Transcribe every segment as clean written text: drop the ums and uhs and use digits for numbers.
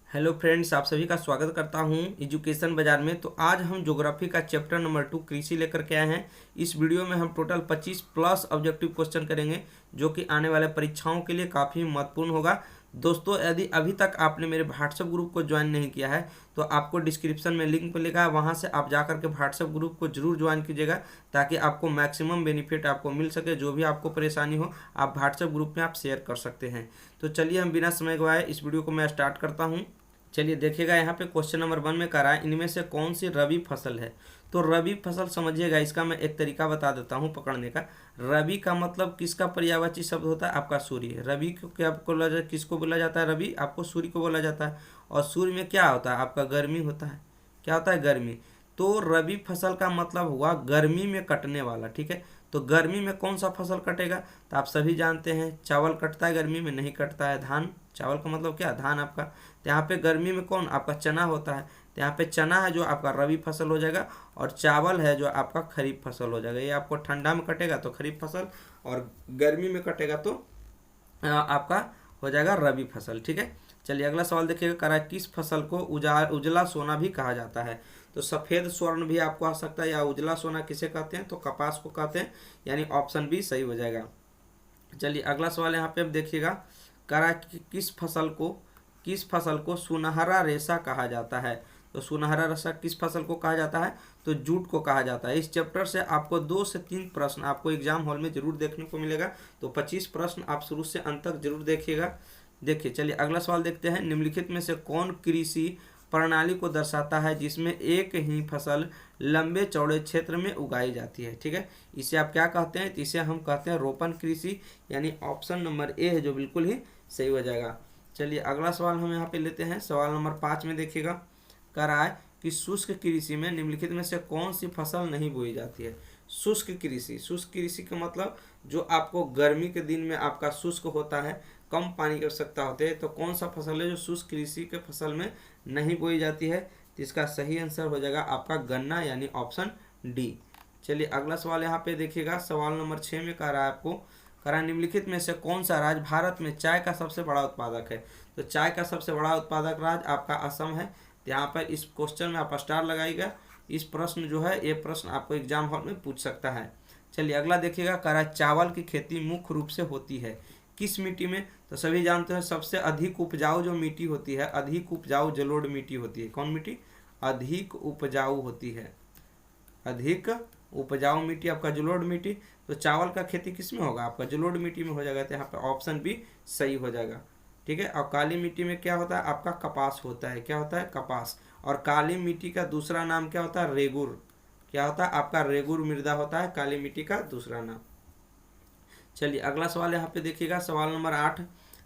Hello friends, आप सभी का स्वागत करता हूं एजुकेशन बाजार में। तो आज हम ज्योग्राफी का चैप्टर नंबर 2 कृषि लेकर के आए हैं। इस वीडियो में हम टोटल 25 प्लस ऑब्जेक्टिव क्वेश्चन करेंगे जो कि आने वाले परीक्षाओं के लिए काफ़ी महत्वपूर्ण होगा। दोस्तों, यदि अभी तक आपने मेरे व्हाट्सएप ग्रुप को ज्वाइन नहीं किया है तो आपको डिस्क्रिप्शन में लिंक मिलेगा, वहां से आप जा करके व्हाट्सएप ग्रुप को जरूर ज्वाइन कीजिएगा ताकि आपको मैक्सिमम बेनिफिट आपको मिल सके। जो भी आपको परेशानी हो आप व्हाट्सएप ग्रुप में आप शेयर कर सकते हैं। तो चलिए हम बिना समय गवाए इस वीडियो को मैं स्टार्ट करता हूँ। चलिए देखिएगा, यहाँ पे क्वेश्चन नंबर 1 में कह रहा है इनमें से कौन सी रबी फसल है। तो रबी फसल समझिएगा, इसका मैं एक तरीका बता देता हूँ पकड़ने का। रबी का मतलब किसका पर्यायवाची शब्द होता है? आपका सूर्य। रबी को क्या किसको बोला जाता है? रबी आपको सूर्य को बोला जाता है। और सूर्य में क्या होता है? आपका गर्मी होता है। क्या होता है? गर्मी। तो रबी फसल का मतलब हुआ गर्मी में कटने वाला। ठीक है, तो गर्मी में कौन सा फसल कटेगा? तो आप सभी जानते हैं चावल कटता है, गर्मी में नहीं कटता है धान। चावल का मतलब क्या? धान आपका। तो यहाँ पे गर्मी में कौन? आपका चना होता है। तो यहाँ पे चना है जो आपका रबी फसल हो जाएगा, और चावल है जो आपका खरीफ फसल हो जाएगा। ये आपको ठंडा में कटेगा तो खरीफ फसल, और गर्मी में कटेगा तो आपका हो जाएगा रबी फसल। ठीक है, चलिए अगला सवाल देखिएगा। करा किस फसल को उजला सोना भी कहा जाता है? तो सफ़ेद स्वर्ण भी आपको आ सकता है, या उजला सोना किसे कहते हैं? तो कपास को कहते हैं, यानी ऑप्शन बी सही हो जाएगा। चलिए अगला सवाल यहाँ पे अब देखिएगा। करा किस फसल को सुनहरा रेशा कहा जाता है? तो सुनहरा रेशा किस फसल को कहा जाता है? तो जूट को कहा जाता है। इस चैप्टर से आपको 2 से 3 प्रश्न आपको एग्जाम हॉल में जरूर देखने को मिलेगा। तो 25 प्रश्न आप शुरू से अंत तक जरूर देखिएगा। देखिए, चलिए अगला सवाल देखते हैं। निम्नलिखित में से कौन कृषि प्रणाली को दर्शाता है जिसमें एक ही फसल लंबे चौड़े क्षेत्र में उगाई जाती है? ठीक है, इसे आप क्या कहते हैं? तो इसे हम कहते हैं रोपण कृषि, यानी ऑप्शन नंबर ए है जो बिल्कुल ही सही हो जाएगा। चलिए अगला सवाल हम यहाँ पे लेते हैं। सवाल नंबर 5 में देखिएगा। कह रहा है कि शुष्क कृषि में निम्नलिखित में से कौन सी फसल नहीं बोई जाती है? शुष्क कृषि का मतलब जो आपको गर्मी के दिन में आपका शुष्क होता है, कम पानी की आवश्यकता होती है। तो कौन सा फसल है जो शुष्क कृषि के फसल में नहीं बोई जाती है? तो इसका सही आंसर हो जाएगा आपका गन्ना, यानी ऑप्शन डी। चलिए अगला सवाल यहाँ पे देखिएगा। सवाल नंबर 6 में कह रहा है आपको, कह रहा है निम्नलिखित में से कौन सा राज्य भारत में चाय का सबसे बड़ा उत्पादक है? तो चाय का सबसे बड़ा उत्पादक राज्य आपका असम है। तो यहाँ पर इस क्वेश्चन में आप स्टार लगाइएगा। इस प्रश्न जो है ये प्रश्न आपको एग्जाम हॉल में पूछ सकता है। चलिए अगला देखिएगा। कह रहा है चावल की खेती मुख्य रूप से होती है किस मिट्टी में? तो सभी जानते हैं सबसे अधिक उपजाऊ जो मिट्टी होती है, अधिक उपजाऊ जलोढ़ मिट्टी होती है। कौन मिट्टी अधिक उपजाऊ होती है? अधिक उपजाऊ मिट्टी आपका जलोढ़ मिट्टी। तो चावल का खेती किस में होगा? आपका जलोढ़ मिट्टी में हो जाएगा। तो यहाँ पे ऑप्शन बी सही हो जाएगा। ठीक है, और काली मिट्टी में क्या होता है? आपका कपास होता है। क्या होता है? कपास। और काली मिट्टी का दूसरा नाम क्या होता है? रेगुर। क्या होता है? आपका रेगुर मृदा होता है काली मिट्टी का दूसरा नाम। चलिए अगला सवाल यहाँ पे देखिएगा। सवाल नंबर 8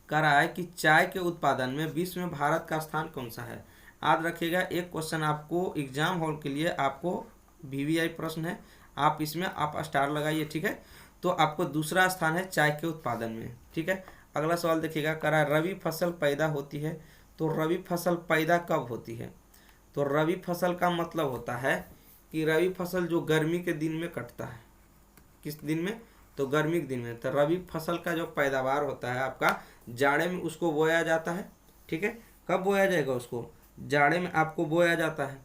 कह रहा है कि चाय के उत्पादन में विश्व में भारत का स्थान कौन सा है? याद रखिएगा, एक क्वेश्चन आपको एग्जाम हॉल के लिए आपको वीवीआई प्रश्न है, आप इसमें आप स्टार लगाइए। ठीक है, तो आपको दूसरा स्थान है चाय के उत्पादन में। ठीक है, अगला सवाल देखिएगा। कह रहा है रबी फसल पैदा होती है। तो रबी फसल पैदा कब होती है? तो रबी फसल का मतलब होता है कि रबी फसल जो गर्मी के दिन में कटता है। किस दिन में? तो गर्मी के दिन में। तो रबी फसल का जो पैदावार होता है आपका जाड़े में उसको बोया जाता है। ठीक है, कब बोया जाएगा उसको? जाड़े में आपको बोया जाता है।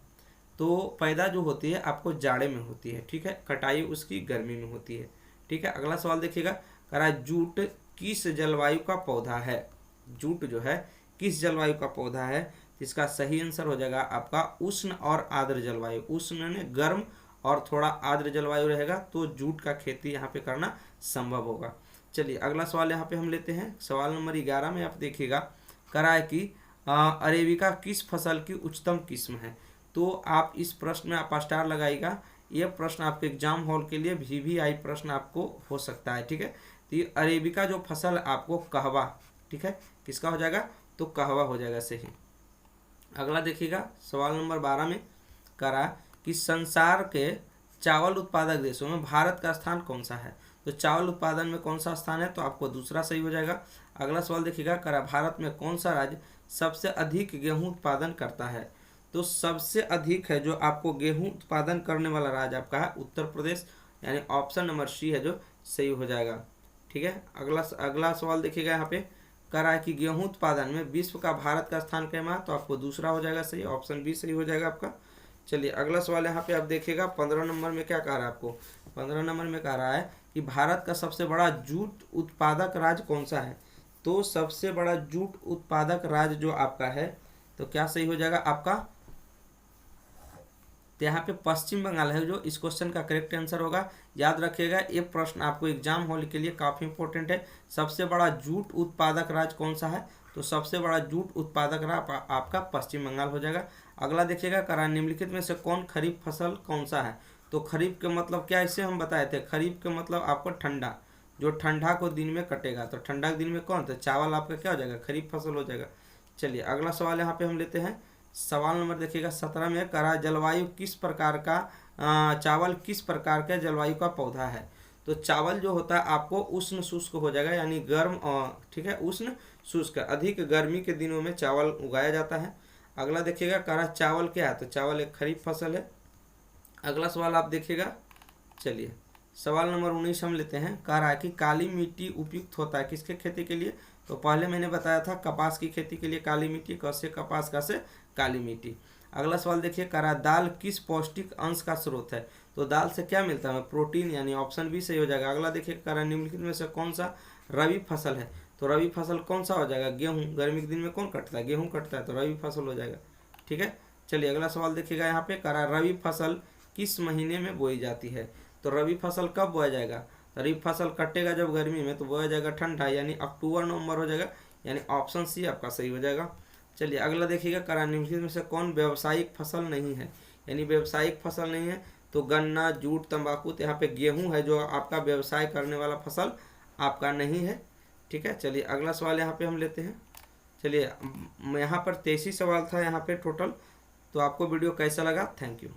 तो पैदा जो होती है आपको जाड़े में होती है। ठीक है, कटाई उसकी गर्मी में होती है। ठीक है, अगला सवाल देखिएगा। कह रहा है जूट किस जलवायु का पौधा है? जूट जो है किस जलवायु का पौधा है? इसका सही आंसर हो जाएगा आपका उष्ण और आर्द्र जलवायु। उष्ण यानी गर्म और थोड़ा आर्द्र जलवायु रहेगा तो जूट का खेती यहाँ पे करना संभव होगा। चलिए अगला सवाल यहाँ पे हम लेते हैं। सवाल नंबर 11 में आप देखिएगा। कह रहा है कि अरेबिका किस फसल की उच्चतम किस्म है? तो आप इस प्रश्न में आप स्टार लगाइएगा। यह प्रश्न आपके एग्जाम हॉल के लिए वीवीआई प्रश्न आपको हो सकता है। ठीक है, तो ये अरेबिका जो फसल आपको कहवा, ठीक है, किसका हो जाएगा? तो कहवा हो जाएगा सही। अगला देखिएगा। सवाल नंबर 12 में कह रहा कि संसार के चावल उत्पादक देशों में भारत का स्थान कौन सा है? तो चावल उत्पादन में कौन सा स्थान है? तो आपको दूसरा सही हो जाएगा। अगला सवाल देखिएगा। कह रहा भारत में कौन सा राज्य सबसे अधिक गेहूं उत्पादन करता है? तो सबसे अधिक है जो आपको गेहूं उत्पादन करने वाला राज्य आपका है उत्तर प्रदेश, यानी ऑप्शन नंबर सी है जो सही हो जाएगा। ठीक है, अगला सवाल देखिएगा। यहाँ पे कह रहा है कि गेहूं उत्पादन में विश्व का भारत का स्थान कैमा है, तो आपको दूसरा हो जाएगा सही, ऑप्शन बी सही हो जाएगा आपका। चलिए अगला सवाल यहाँ पे आप देखिएगा 15 नंबर में क्या कह रहा है आपको। 15 नंबर में कह रहा है कि भारत का सबसे बड़ा जूट उत्पादक राज्य कौन सा है। तो सबसे बड़ा जूट उत्पादक राज्य जो आपका है, तो क्या सही हो जाएगा आपका, तो यहाँ पे पश्चिम बंगाल है जो इस क्वेश्चन का करेक्ट आंसर होगा। याद रखिएगा ये प्रश्न आपको एग्जाम हॉल के लिए काफ़ी इंपॉर्टेंट है। सबसे बड़ा जूट उत्पादक राज्य कौन सा है, तो सबसे बड़ा जूट उत्पादक राज्य आपका पश्चिम बंगाल हो जाएगा। अगला देखिएगा करा निम्नलिखित में से कौन खरीफ फसल कौन सा है। तो खरीफ के मतलब क्या, इसे हम बताए थे, खरीफ के मतलब आपको ठंडा, जो ठंडा को दिन में कटेगा, तो ठंडा के दिन में कौन, तो चावल आपका क्या हो जाएगा, खरीफ फसल हो जाएगा। चलिए अगला सवाल यहाँ पे हम लेते हैं। सवाल नंबर देखिएगा 17 में करा जलवायु किस प्रकार का चावल किस प्रकार के जलवायु का पौधा है। तो चावल जो होता है आपको उष्ण शुष्क हो जाएगा, यानी गर्म, ठीक है, उष्ण शुष्क, अधिक गर्मी के दिनों में चावल उगाया जाता है। अगला देखिएगा करा चावल क्या है, तो चावल एक खरीफ फसल है। अगला सवाल आप देखिएगा, चलिए सवाल नंबर 19 हम लेते हैं। कह रहा है कि काली मिट्टी उपयुक्त होता है किसके खेती के लिए। तो पहले मैंने बताया था कपास की खेती के लिए काली मिट्टी, कैसे कपास का से काली मिट्टी। अगला सवाल देखिए, कह रहा है दाल किस पौष्टिक अंश का स्रोत है। तो दाल से क्या मिलता है, प्रोटीन, यानी ऑप्शन बी सही हो जाएगा। अगला देखिए, कह रहा है निम्नलिखित में से कौन सा रबी फसल है। तो रबी फसल कौन सा हो जाएगा, गेहूँ। गर्मी के दिन में कौन कटता है, गेहूँ कटता है, तो रबी फसल हो जाएगा। ठीक है, चलिए अगला सवाल देखिएगा यहाँ पे, कह रहा है रबी फसल किस महीने में बोई जाती है। तो रबी फसल कब बोया जाएगा, रबी फसल कटेगा जब गर्मी में, तो बोया जाएगा ठंडा, यानी अक्टूबर नवंबर हो जाएगा, यानी ऑप्शन सी आपका सही हो जाएगा। चलिए अगला देखिएगा, करा निम्नलिखित में से कौन व्यावसायिक फसल नहीं है, यानी व्यावसायिक फसल नहीं है। तो गन्ना, जूट, तंबाकू, तो यहाँ पे गेहूं है जो आपका व्यवसाय करने वाला फसल आपका नहीं है। ठीक है, चलिए अगला सवाल यहाँ पे हम लेते हैं। चलिए यहाँ पर 83 सवाल था यहाँ पे टोटल। तो आपको वीडियो कैसा लगा, थैंक यू।